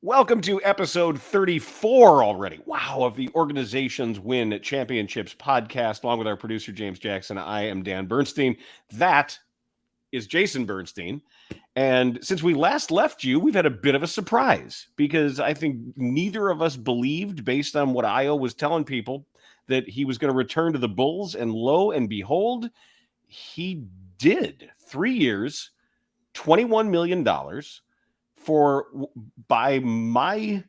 Welcome to episode 34 already. Wow, of the Organizations Win Championships podcast, along with our producer, James Jackson. I am Dan Bernstein. That is Jason Bernstein. And since we last left you, we've had a bit of a surprise because I think neither of us believed, based on what Ayo was telling people, that he was going to return to the Bulls. And lo and behold, he did. 3 years, $21 million. For, by my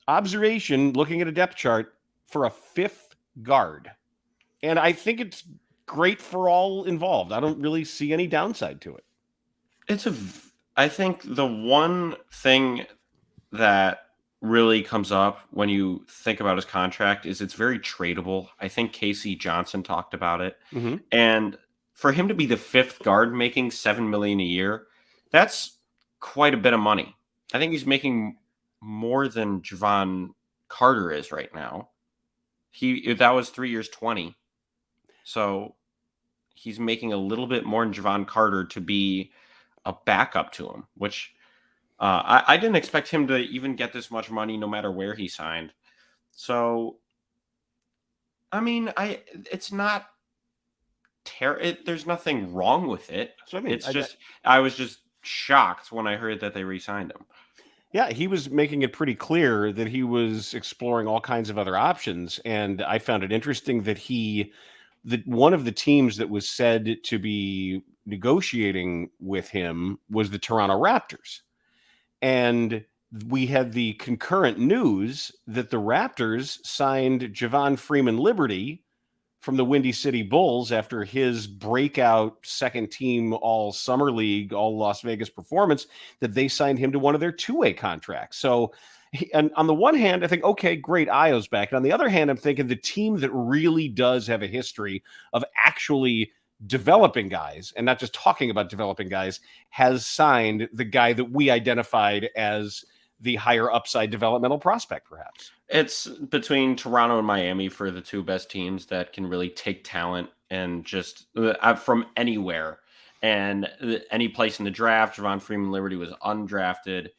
observation, looking at a depth chart, for a fifth guard. And I think it's great for all involved. I don't really see any downside to it. I think the one thing that really comes up when you think about his contract is it's very tradable. I think Casey Johnson talked about it. Mm-hmm. And for him to be the fifth guard making $7 million a year, that's quite a bit of money. I think he's making more than Javon Carter is right now. That was 3 years, 20. So he's making a little bit more than Javon Carter to be a backup to him, which I didn't expect him to even get this much money no matter where he signed. So, I mean, it's not there's nothing wrong with it. So I mean, I was just shocked when I heard that they re-signed him. Yeah, he was making it pretty clear that he was exploring all kinds of other options. And I found it interesting that one of the teams that was said to be negotiating with him was the Toronto Raptors. And we had the concurrent news that the Raptors signed Javon Freeman Liberty from the Windy City Bulls after his breakout second team all summer league, all Las Vegas performance, that they signed him to one of their two-way contracts. So, and on the one hand, I think, okay, great, Ayo's back. And on the other hand, I'm thinking the team that really does have a history of actually developing guys and not just talking about developing guys has signed the guy that we identified as the higher upside developmental prospect, perhaps. It's between Toronto and Miami for the two best teams that can really take talent and just from anywhere and any place in the draft. Javon Freeman Liberty was undrafted,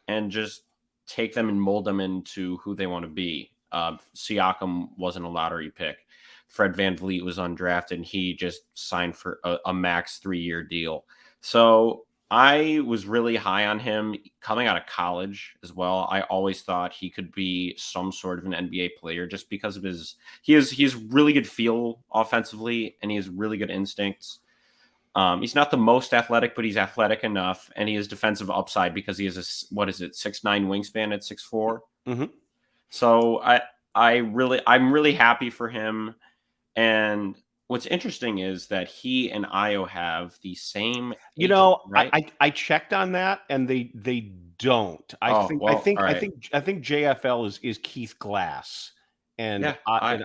and just take them and mold them into who they want to be. Siakam wasn't a lottery pick. Fred VanVleet was undrafted, and he just signed for a max 3-year deal. So I was really high on him coming out of college as well. I always thought he could be some sort of an NBA player just because of he has really good feel offensively, and he has really good instincts. He's not the most athletic, but he's athletic enough, and he has defensive upside because he has a 6'9" wingspan at 6'4". Mm-hmm. So I'm really happy for him. And what's interesting is that he and Ayo have the same agent, right? I checked on that, and they don't. I think JFL is Keith Glass, and yeah, I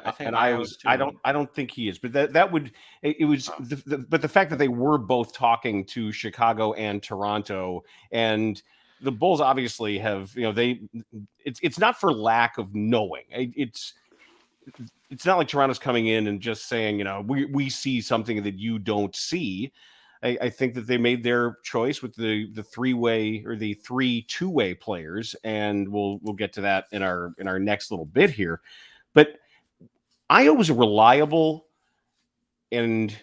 don't think he is. But that would but the fact that they were both talking to Chicago and Toronto, and the Bulls obviously have, it's not for lack of knowing. It's not like Toronto's coming in and just saying, we see something that you don't see. I think that they made their choice with the three-way or the 3 two-way players, and we'll get to that in our next little bit here. But Ayo was a reliable, and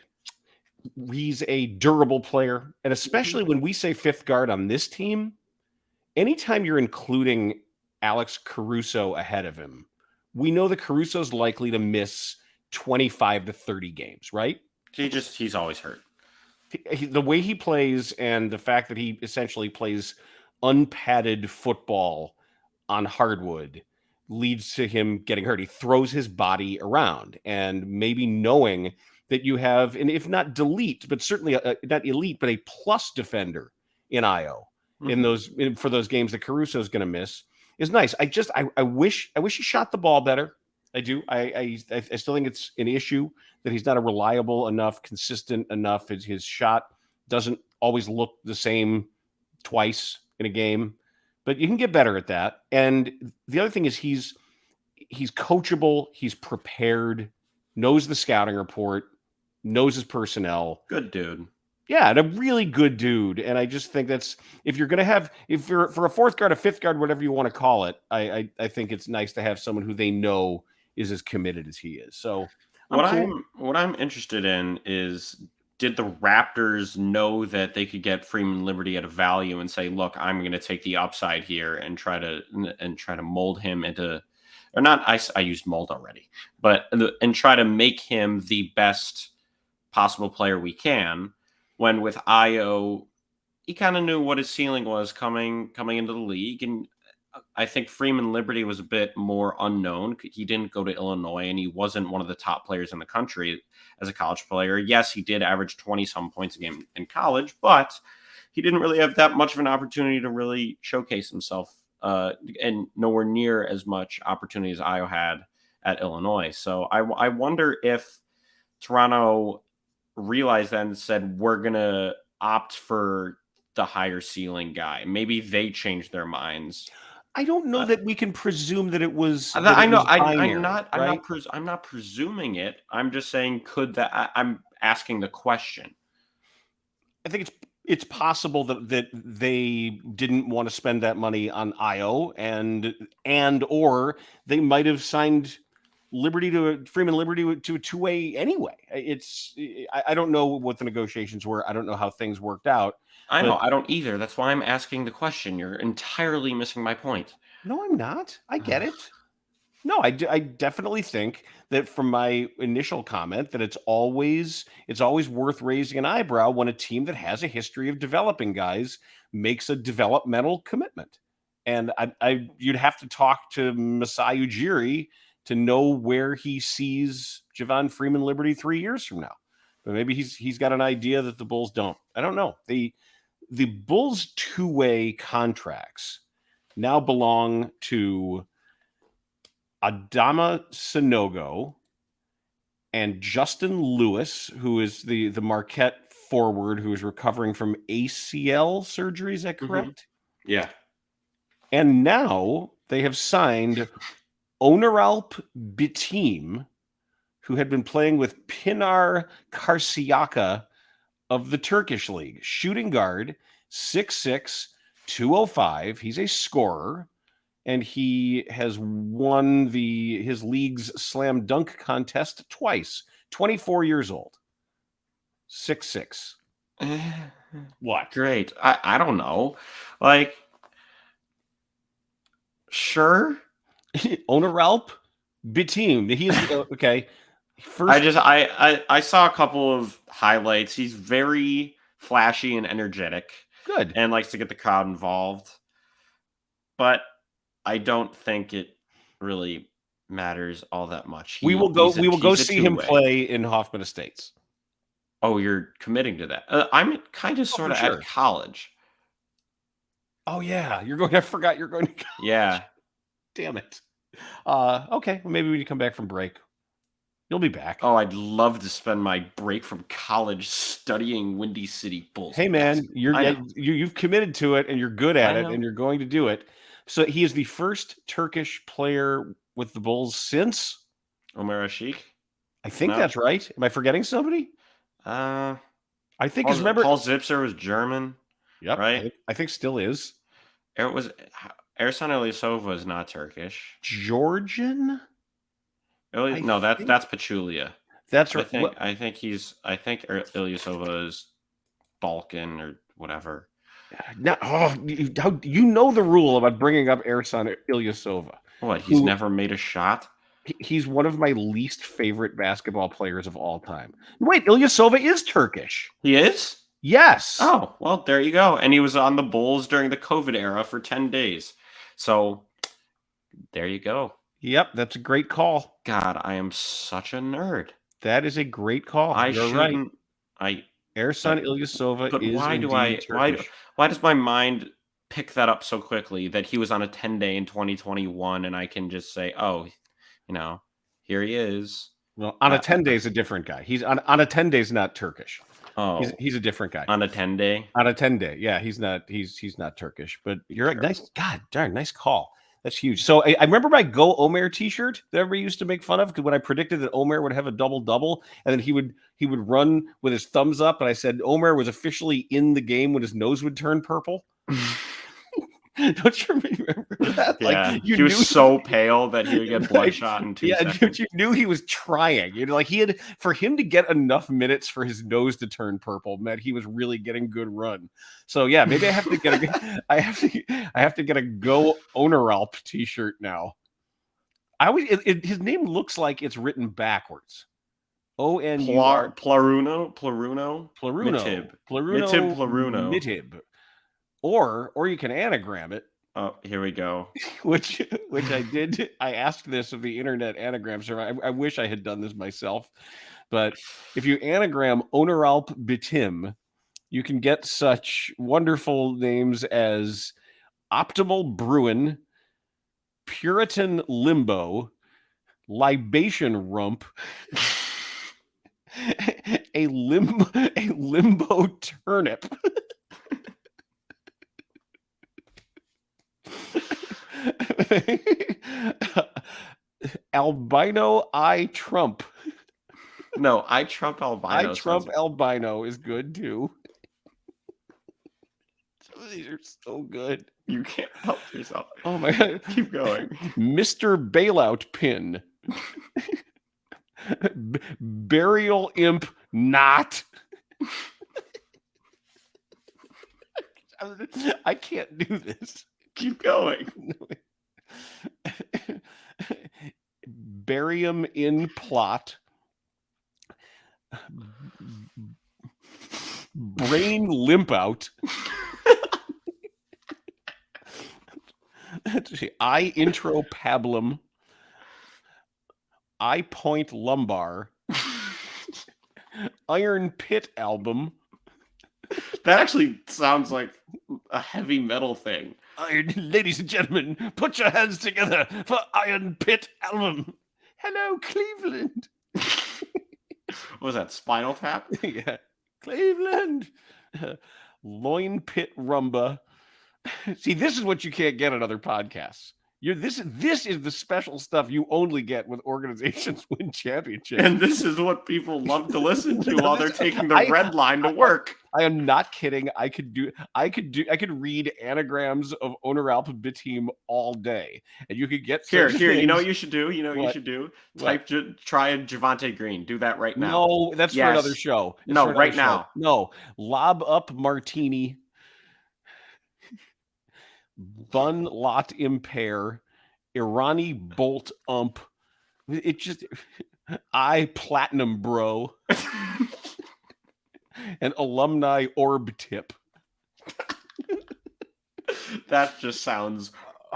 he's a durable player, and especially when we say fifth guard on this team, anytime you're including Alex Caruso ahead of him, we know that Caruso's likely to miss 25 to 30 games, right? He's always hurt. The way he plays and the fact that he essentially plays unpadded football on hardwood leads to him getting hurt. He throws his body around, and maybe knowing that you have, and if not delete, but certainly not elite, but a plus defender in Ayo for those games that Caruso is going to miss is nice. I wish he shot the ball better. I do. I still think it's an issue that he's not a reliable enough, consistent enough. His shot doesn't always look the same twice in a game, but you can get better at that. And the other thing is he's coachable. He's prepared, knows the scouting report, knows his personnel. Good dude. Yeah, and a really good dude. And I just think that's if you're gonna have if you're for a fourth guard, a fifth guard, whatever you want to call it, I think it's nice to have someone who they know is as committed as he is. So I'm cool. What I'm interested in is, did the Raptors know that they could get Freeman Liberty at a value and say, look, I'm going to take the upside here and try to mold him into, or not, I used mold already, but and try to make him the best possible player we can. When with Ayo, he kind of knew what his ceiling was coming into the league, and I think Freeman Liberty was a bit more unknown. He didn't go to Illinois, and he wasn't one of the top players in the country as a college player. Yes, he did average 20-some points a game in college, but he didn't really have that much of an opportunity to really showcase himself, and nowhere near as much opportunity as Ayo had at Illinois. So I wonder if Toronto realized that and said, we're going to opt for the higher ceiling guy. Maybe they changed their minds. I don't know that we can presume that it was. I know. Binary, I'm not presuming it. I'm just saying, could that? I'm asking the question. I think it's possible that they didn't want to spend that money on Ayo, and or they might have signed Freeman Liberty to a two-way anyway. I don't know what the negotiations were. I don't know how things worked out. I know. I don't either. That's why I'm asking the question. You're entirely missing my point. No, I'm not. I get it. No, I definitely think that from my initial comment that it's always worth raising an eyebrow when a team that has a history of developing guys makes a developmental commitment. And you'd have to talk to Masai Ujiri to know where he sees Javon Freeman Liberty 3 years from now. But maybe he's got an idea that the Bulls don't. I don't know. The Bulls' two-way contracts now belong to Adama Sanogo and Justin Lewis, who is the Marquette forward who is recovering from ACL surgery. Is that correct? Mm-hmm. Yeah. And now they have signed Onuralp Bitim, who had been playing with Pinar Karsiaka of the Turkish league. Shooting guard, 6'6", 205. He's a scorer, and he has won his league's slam dunk contest twice. 24 years old. 6'6". What? Great. I don't know. Like, sure. Onuralp Bitim. He's okay. First, I saw a couple of highlights. He's very flashy and energetic. Good. And likes to get the crowd involved. But I don't think it really matters all that much. We will go see him play in Hoffman Estates. Oh, you're committing to that. I'm kind of sort of at college. Oh yeah, I forgot you're going to college. Yeah. Damn it. Okay, well, maybe when you come back from break, you'll be back. Oh, I'd love to spend my break from college studying Windy City Bulls. Hey man, you've committed to it and you're good at it and you're going to do it. So he is the first Turkish player with the Bulls since Omer Ashik. I think that's right. Am I forgetting somebody? I think Paul Zipser was German. Yep, right. I think still is. It was Ersan Ilyasova is not Turkish. Georgian? No, that's Pachulia. That's right. I think Ilyasova is Balkan or whatever. Now, you know the rule about bringing up Ersan Ilyasova. What? He's never made a shot? He's one of my least favorite basketball players of all time. Wait, Ilyasova is Turkish. He is? Yes. Oh, well, there you go. And he was on the Bulls during the COVID era for 10 days. So there you go. Yep, that's a great call. God, I am such a nerd. That is a great call. You're right. Ersan Ilyasova is why does my mind pick that up so quickly that he was on a 10-day in 2021 and I can just say, oh, here he is. Well, on a 10-day is a different guy. He's on a 10-day is not Turkish. Oh, he's a different guy. On a 10-day? On a 10-day. Yeah, he's not Turkish, but you're right. Nice. God darn, nice call. That's huge. So I remember my Go Omer T-shirt that everybody used to make fun of because when I predicted that Omer would have a double-double, and then he would run with his thumbs up, and I said Omer was officially in the game when his nose would turn purple. Don't you remember that? Yeah, Like he was so pale that he would get bloodshot in 2 seconds. You knew he was trying. Like for him to get enough minutes for his nose to turn purple meant he was really getting good run. So yeah, maybe I have to get I have to get a Go Oneralp T-shirt now. His name looks like it's written backwards. Plaruno, Mitib. Or you can anagram it. Oh, here we go. which I did. I asked this of the internet anagram server. I wish I had done this myself. But if you anagram Oneralp Bitim, you can get such wonderful names as Optimal Bruin, Puritan Limbo, Libation Rump, a limbo turnip. Albino I Trump. No, I Trump Albino. I Trump Albino is good too. These are so good. You can't help yourself. Oh my God. Keep going. Mr. Bailout Pin. Burial Imp Not. I can't do this. Keep going. Barium in Plot. Brain Limp Out. I Intro Pablum. I Point Lumbar. Iron Pit Album. That actually sounds like a heavy metal thing. Ladies and gentlemen, put your hands together for Iron Pit Album. Hello, Cleveland. What was that, Spinal Tap? Yeah. Cleveland. Loin Pit Rumba. See, this is what you can't get on other podcasts. This is the special stuff you only get when organizations win championships. And this is what people love to listen to while they're taking the red line to work. I am not kidding. I could read anagrams of Oneralp Bitim all day, and you could get here. You know what you should do? Try Javante Green. Do that right now. No, that's for another show. Now. No, Lob Up Martini. Bun Lot Impair, Irani Bolt Ump. It just I Platinum Bro. And Alumni Orb Tip. That just sounds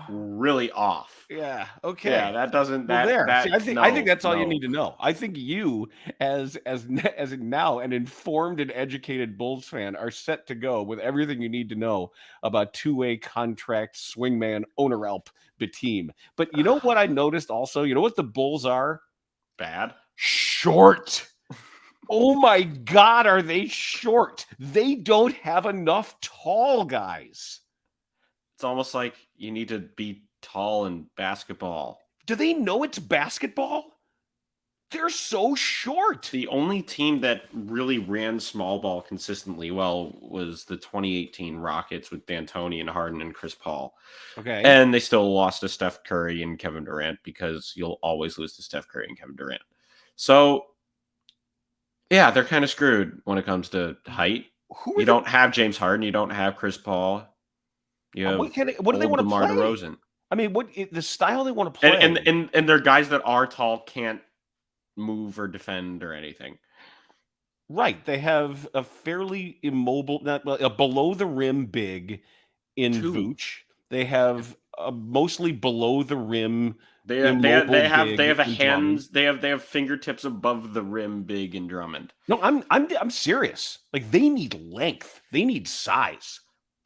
really off. Yeah. Okay. Yeah, that doesn't. That, there. that See, I think that's all you need to know. I think you, as now an informed and educated Bulls fan, are set to go with everything you need to know about two-way contract swingman Oneralp Bitim. But you know what I noticed also? You know what the Bulls are? Bad. Short. Oh my God, are they short? They don't have enough tall guys. It's almost like you need to be tall in basketball. Do they know it's basketball? They're so short. The only team that really ran small ball consistently well was the 2018 Rockets with D'Antoni and Harden and Chris Paul. Okay. And they still lost to Steph Curry and Kevin Durant because you'll always lose to Steph Curry and Kevin Durant. So, yeah, they're kind of screwed when it comes to height. You don't have James Harden. You don't have Chris Paul. You have what do they want to DeMar play? DeRozan. I mean, the style they want to play, and they're guys that are tall, can't move or defend or anything. Right. They have a fairly immobile, a below the rim big in Vooch. They have a mostly below the rim. They have fingertips above the rim big in Drummond. No, I'm serious. Like, they need length. They need size.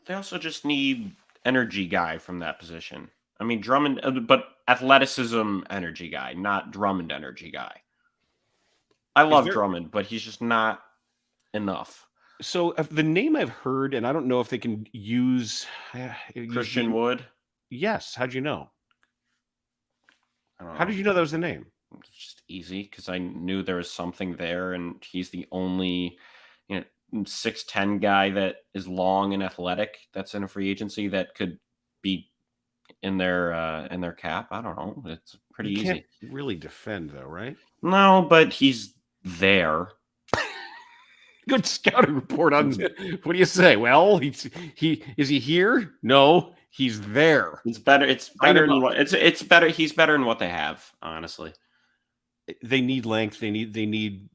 They also just need energy guy from that position. I mean, Drummond, but athleticism energy guy, not Drummond energy guy. I love Drummond, but he's just not enough. So the name I've heard, and I don't know if they can use Christian Wood. Yes. How'd you know? I don't How know. did you know that was the name? It's just easy because I knew there was something there, and he's the only 6'10" guy that is long and athletic that's in a free agency that could be in their cap. I don't know. It's pretty He can't easy. really defend, though, right? No, but he's there. Good scouting report on. What do you say? Well, is he here? No, he's there. It's better. It's Line better him than up. what it's better. He's better than what they have, honestly. They need length. They need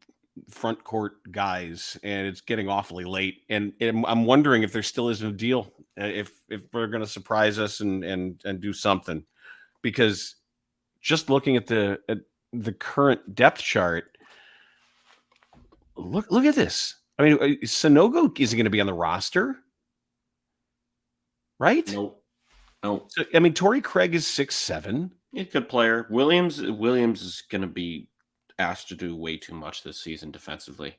front court guys, and it's getting awfully late. And I'm wondering if there still isn't a deal. If we're going to surprise us and do something, because just looking at the current depth chart, look at this. I mean, Sanogo isn't going to be on the roster, right? Nope. No. So, I mean, Torrey Craig is 6'7". He's a good player. Williams is going to be asked to do way too much this season defensively.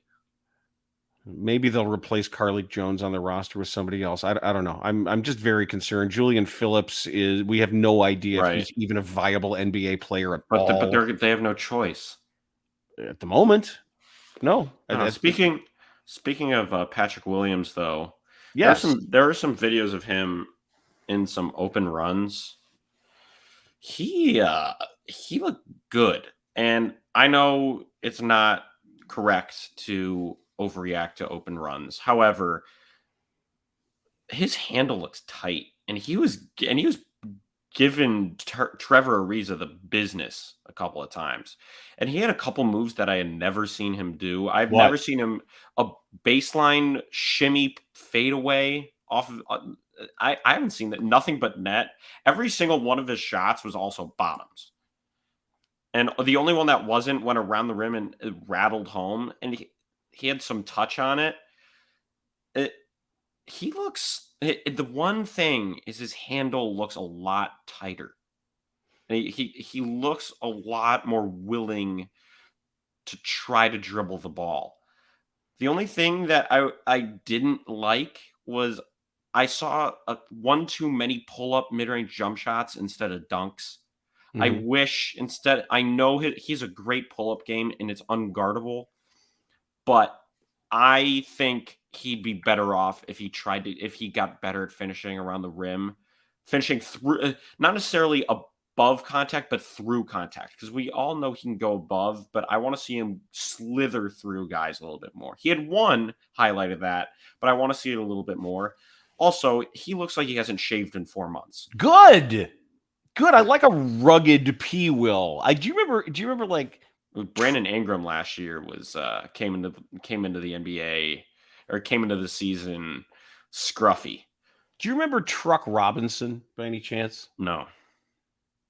Maybe they'll replace Carlik Jones on the roster with somebody else. I don't know. I'm just very concerned. Julian Phillips we have no idea if he's even a viable NBA player at all. But they have no choice at the moment. No. Speaking of Patrick Williams, though, yes, there are some videos of him in some open runs. He looked good, and I know it's not correct to overreact to open runs. However, his handle looks tight, and he was given Trevor Ariza the business a couple of times, and he had a couple moves that I had never seen him do. I've never seen him a baseline shimmy fadeaway off of. I haven't seen that. Nothing but net. Every single one of his shots was also bottoms. And the only one that wasn't went around the rim and it rattled home. And he had some touch on it. He looks... the one thing is his handle looks a lot tighter. He looks a lot more willing to try to dribble the ball. The only thing that I didn't like was I saw one too many pull-up mid-range jump shots instead of dunks. Mm-hmm. I wish instead, I know he's a great pull-up game and it's unguardable, but I think he'd be better off if he got better at finishing around the rim, finishing through, not necessarily above contact, but through contact, because we all know he can go above, but I want to see him slither through guys a little bit more. He had one highlight of that, but I want to see it a little bit more. Also, he looks like he hasn't shaved in 4 months. Good. I like a rugged P-Will. Do you remember like Brandon Ingram last year was came into the NBA or came into the season scruffy. Do you remember Truck Robinson by any chance? No.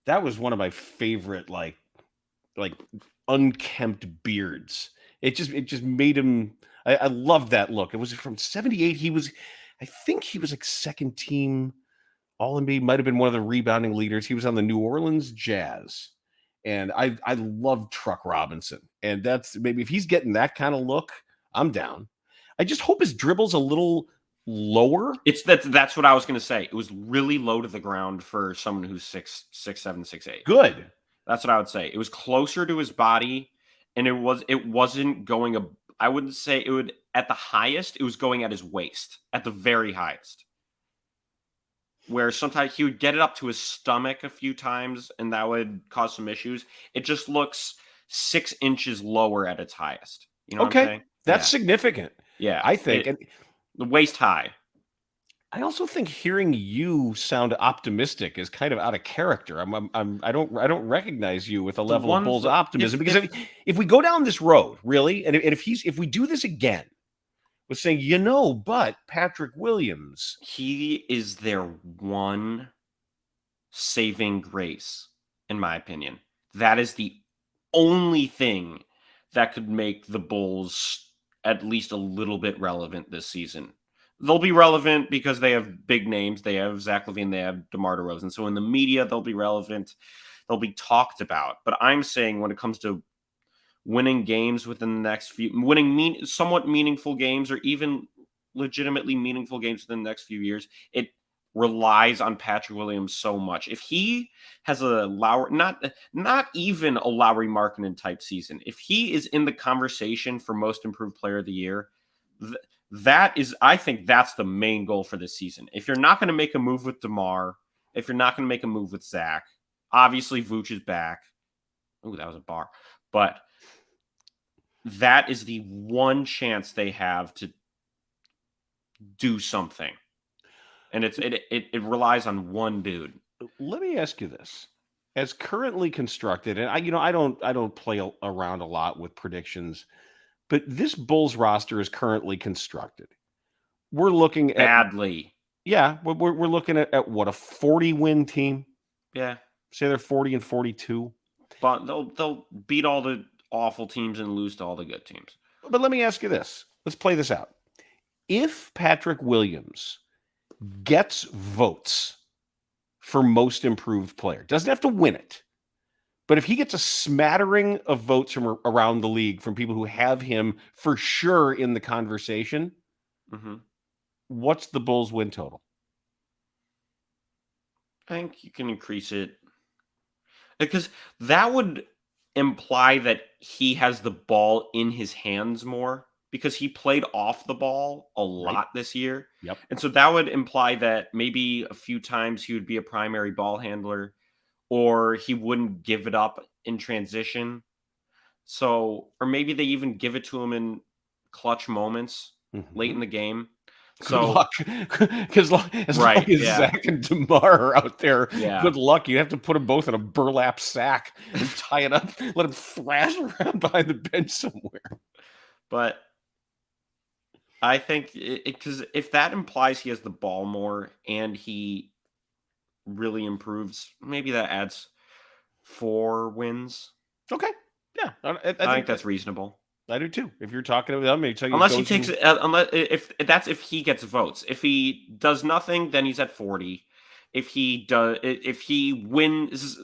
That was one of my favorite like unkempt beards. It just made him. I loved that look. It was from 78. I think he was like second team All-NBA, might have been one of the rebounding leaders. He was on the New Orleans Jazz. And I love Truck Robinson. And that's maybe if he's getting that kind of look, I'm down. I just hope his dribble's a little lower. That's what I was going to say. It was really low to the ground for someone who's 6'7", 6'8". Good. That's what I would say. It was closer to his body, and it wasn't going I wouldn't say it would at the highest. It was going at his waist at the very highest. Where sometimes he would get it up to his stomach a few times, and that would cause some issues. It just looks 6 inches lower at its highest. You know what I'm saying? That's significant. Yeah, I think. And the waist high. I also think hearing you sound optimistic is kind of out of character. I don't recognize you with a level of Bulls optimism, because if we go down this road, really, and if we do this again, with saying, but Patrick Williams, he is their one saving grace, in my opinion. That is the only thing that could make the Bulls at least a little bit relevant this season. They'll be relevant because they have big names. They have Zach LaVine, they have DeMar DeRozan. So in the media, they'll be relevant. They'll be talked about. But I'm saying when it comes to winning games within the next few, somewhat meaningful games, or even legitimately meaningful games within the next few years, relies on Patrick Williams so much. If he has a Lowry, not even a Lowry Markkanen type season, if he is in the conversation for most improved player of the year, I think that's the main goal for this season. If you're not going to make a move with DeMar, if you're not going to make a move with Zach, obviously Vooch is back. Ooh, that was a bar. But that is the one chance they have to do something. And it relies on one dude. Let me ask you this. As currently constructed, and I don't play around a lot with predictions, but this Bulls roster is currently constructed. We're looking at badly. Yeah, we're looking at what, a 40-win team? Yeah. Say they're 40 and 42. But they'll beat all the awful teams and lose to all the good teams. But let me ask you this. Let's play this out. If Patrick Williams gets votes for most improved player, doesn't have to win it, but if he gets a smattering of votes from around the league from people who have him for sure in the conversation, what's the Bulls win total? I think you can increase it, because that would imply that he has the ball in his hands more, because he played off the ball a lot this year. Yep. And so that would imply that maybe a few times he would be a primary ball handler, or he wouldn't give it up in transition. So, or maybe they even give it to him in clutch moments late in the game. Good luck. Because as long as Zach and DeMar are out there, good luck. You have to put them both in a burlap sack and tie it up, let them thrash around behind the bench somewhere. But I think because if that implies he has the ball more and he really improves, maybe that adds 4 wins. Okay. Yeah. I think that's reasonable. I do too. If you're talking to them, unless he takes it, if he gets votes. If he does nothing, then he's at 40. If he wins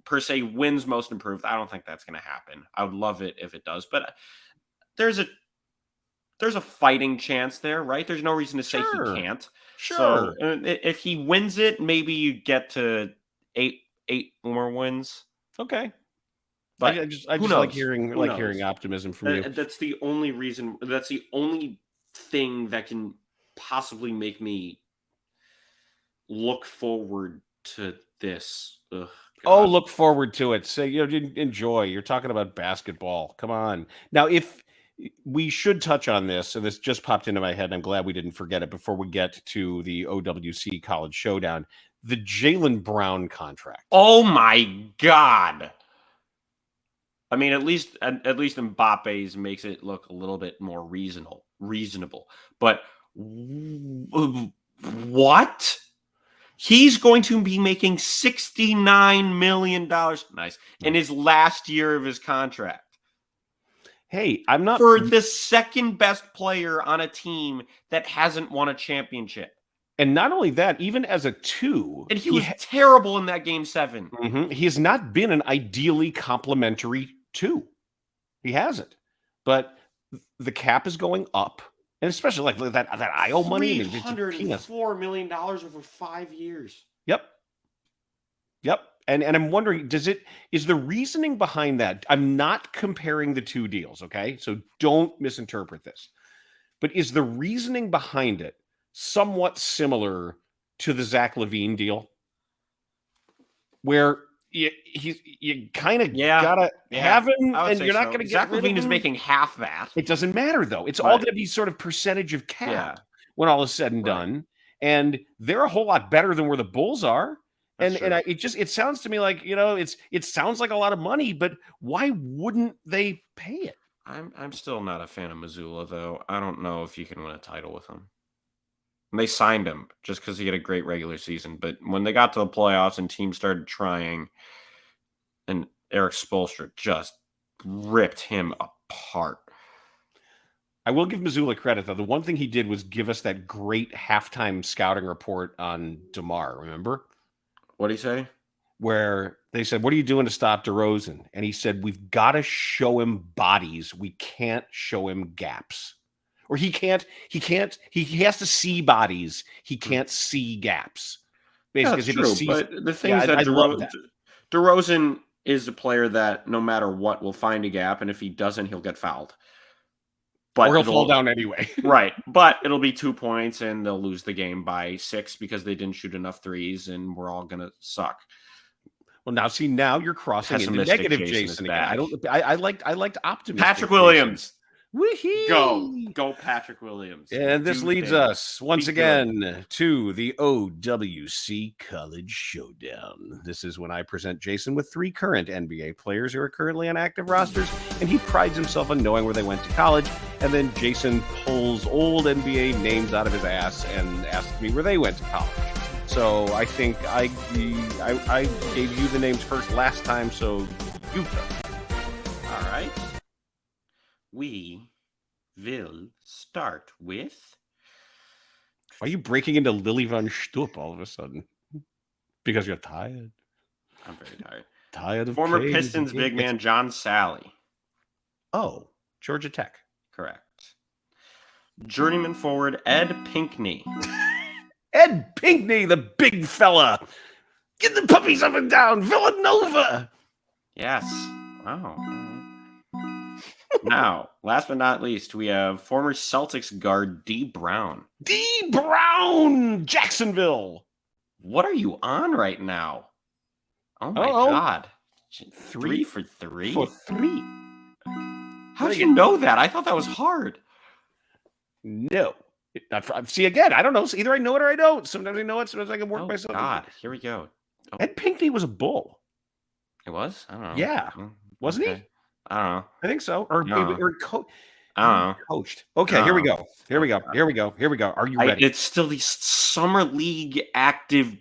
per se, wins most improved, I don't think that's going to happen. I would love it if it does, but there's a fighting chance there, right? There's no reason to say he can't. Sure. So if he wins it, maybe you get to 8 more wins. Okay. But I just like hearing optimism from you. That's the only reason. That's the only thing that can possibly make me look forward to this. Look forward to it. Say, enjoy. You're talking about basketball. Come on. Now, if we should touch on this, and this just popped into my head, and I'm glad we didn't forget it before we get to the OWC College Showdown, the Jalen Brown contract. Oh my God. I mean, at least Mbappe's makes it look a little bit more reasonable. But what? He's going to be making $69 million. Nice. In his last year of his contract. Hey, I'm not for the second best player on a team that hasn't won a championship. And not only that, even as a 2, and he was terrible in that game 7. He has not been an ideally complementary 2. He hasn't. But the cap is going up, and especially like that Ayo money. $304 million over 5 years. Yep. And I'm wondering, is the reasoning behind that? I'm not comparing the 2 deals, okay? So don't misinterpret this. But is the reasoning behind it somewhat similar to the Zach LaVine deal, where you kind of gotta have him, and you're not going to get Zach rid of LaVine him? is making half that. It doesn't matter though. It's all going to be sort of percentage of cap when all is said and done, and they're a whole lot better than where the Bulls are. It sounds to me like it sounds like a lot of money, but why wouldn't they pay it? I'm still not a fan of Missoula though. I don't know if you can win a title with him. And they signed him just because he had a great regular season. But when they got to the playoffs and teams started trying, and Eric Spoelstra just ripped him apart. I will give Missoula credit, though. The one thing he did was give us that great halftime scouting report on DeMar, remember? What did he say? Where they said, what are you doing to stop DeRozan? And he said, we've got to show him bodies. We can't show him gaps. or he has to see bodies. He can't see gaps. Basically, yeah, that's true. But the thing is that DeRozan is a player that no matter what will find a gap, and if he doesn't, he'll get fouled. But or he'll fall down anyway. Right. But it'll be 2 points and they'll lose the game by 6 because they didn't shoot enough threes and we're all going to suck. Well, now you're crossing into negative Jason again. I liked optimistic Patrick Williams. Woohoo! Go Patrick Williams. And this leads us once again to the OWC College Showdown. This is when I present Jason with 3 current NBA players who are currently on active rosters, and he prides himself on knowing where they went to college. And then Jason pulls old NBA names out of his ass and asks me where they went to college. So I think I gave you the names first last time, so you go. All right. We will start with... Why are you breaking into Lily von Stupp all of a sudden? Because you're tired. I'm very tired. Tired of former Pistons big man John Sally. Oh, Georgia Tech. Correct. Journeyman forward Ed Pinckney. Ed Pinckney, the big fella. Get the puppies up and down. Villanova. Yes. Wow. Now, last but not least, we have former Celtics guard D. Brown. D. Brown, Jacksonville. What are you on right now? Oh my God. 3 for 3? For 3. How did you know that? I thought that was hard. No. See, again, I don't know. So either I know it or I don't. Sometimes I know it. Sometimes I can work myself. God, here we go. Oh. Ed Pinckney was a Bull. It was? I don't know. Yeah. Wasn't he? I don't know. I think so. Or I don't know. Coached. Okay, here we go. Here we go. Are you ready? It's still these summer league active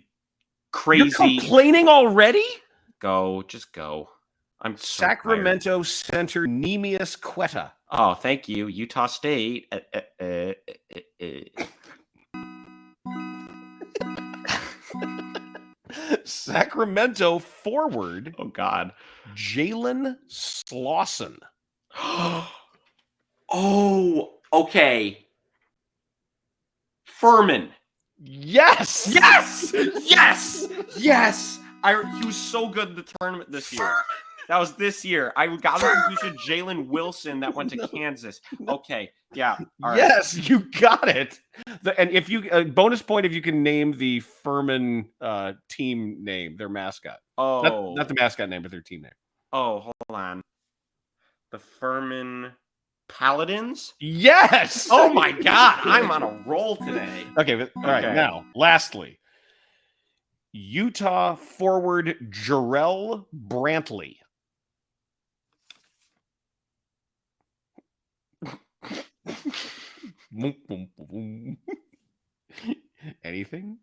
crazy. You're complaining already? Just go. I'm so Sacramento tired. center Neemias Quetta. Oh, thank you. Utah State. Sacramento forward. Oh, God. Jalen Slauson. Oh, okay. Furman. Yes. He was so good in the tournament this year. That was this year. I got him to Jalen Wilson that went to Kansas. Okay. Yeah. All right. Yes, you got it. And if you bonus point if you can name the Furman team name, their mascot. Oh, not the mascot name, but their team name. Oh, hold on. The Furman Paladins? Yes. Oh my God, I'm on a roll today. Okay, all right. Now, lastly, Utah forward Jarrell Brantley. Anything?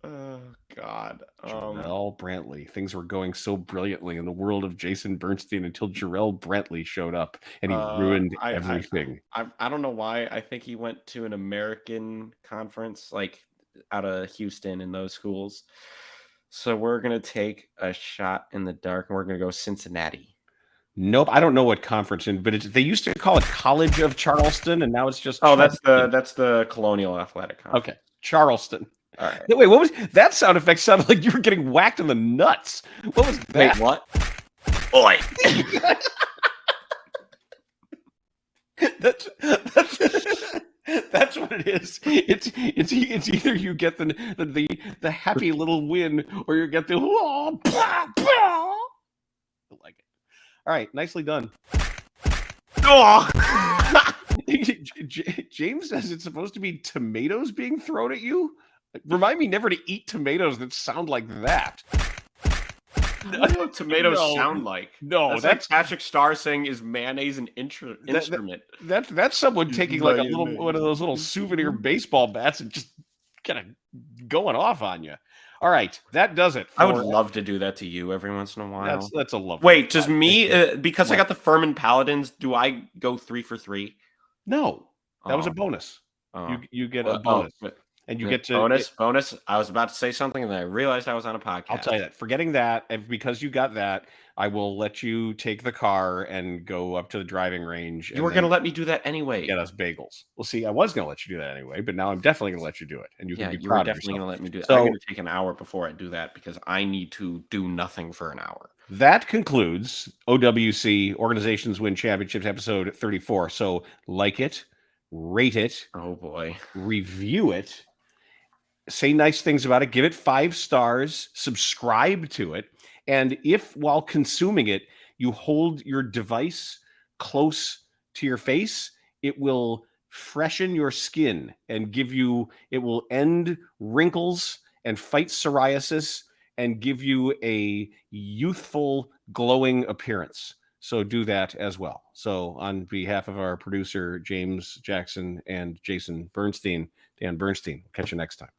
Oh, God. Jarrell Brantley. Things were going so brilliantly in the world of Jason Bernstein until Jarrell Brantley showed up and he ruined everything. I don't know why. I think he went to an American conference, like out of Houston in those schools. So we're going to take a shot in the dark and we're going to go Cincinnati. Nope, I don't know what conference but they used to call it College of Charleston, and now it's just that's the Colonial Athletic Conference. Okay, Charleston. All right. Wait, what was that sound effect? Sounded like you were getting whacked in the nuts. What was that? Wait, what? Oi! That's what it is. It's either you get the happy little win or you get the oh, blah, blah. I like it. All right, nicely done. Oh. James says it's supposed to be tomatoes being thrown at you. Remind me never to eat tomatoes that sound like that. I don't know what tomatoes sound like. No, that's like Patrick Starr saying is mayonnaise an instrument. That's someone taking like one of those little souvenir baseball bats and just kind of going off on you. All right, that does it. I would love to do that to you every once in a while. That's a love. Wait, does me because I got the Furman Paladins? Do I go 3 for 3? No, that was a bonus. You get a bonus. and you get to bonus. I was about to say something, and then I realized I was on a podcast. I'll tell you that. Forgetting that, and because you got that, I will let you take the car and go up to the driving range. You were going to let me do that anyway. Get us bagels. Well, see, I was going to let you do that anyway, but now I'm definitely going to let you do it, and you can be proud of yourself. Going to let me do it. So, I'm going to take an hour before I do that because I need to do nothing for an hour. That concludes OWC Organizations Win Championships episode 34. So like it, rate it. Oh boy. Review it. Say nice things about it. Give it 5 stars. Subscribe to it. And if while consuming it, you hold your device close to your face, it will freshen your skin and it will end wrinkles and fight psoriasis and give you a youthful, glowing appearance. So do that as well. So on behalf of our producer, James Jackson and Jason Bernstein, Dan Bernstein, catch you next time.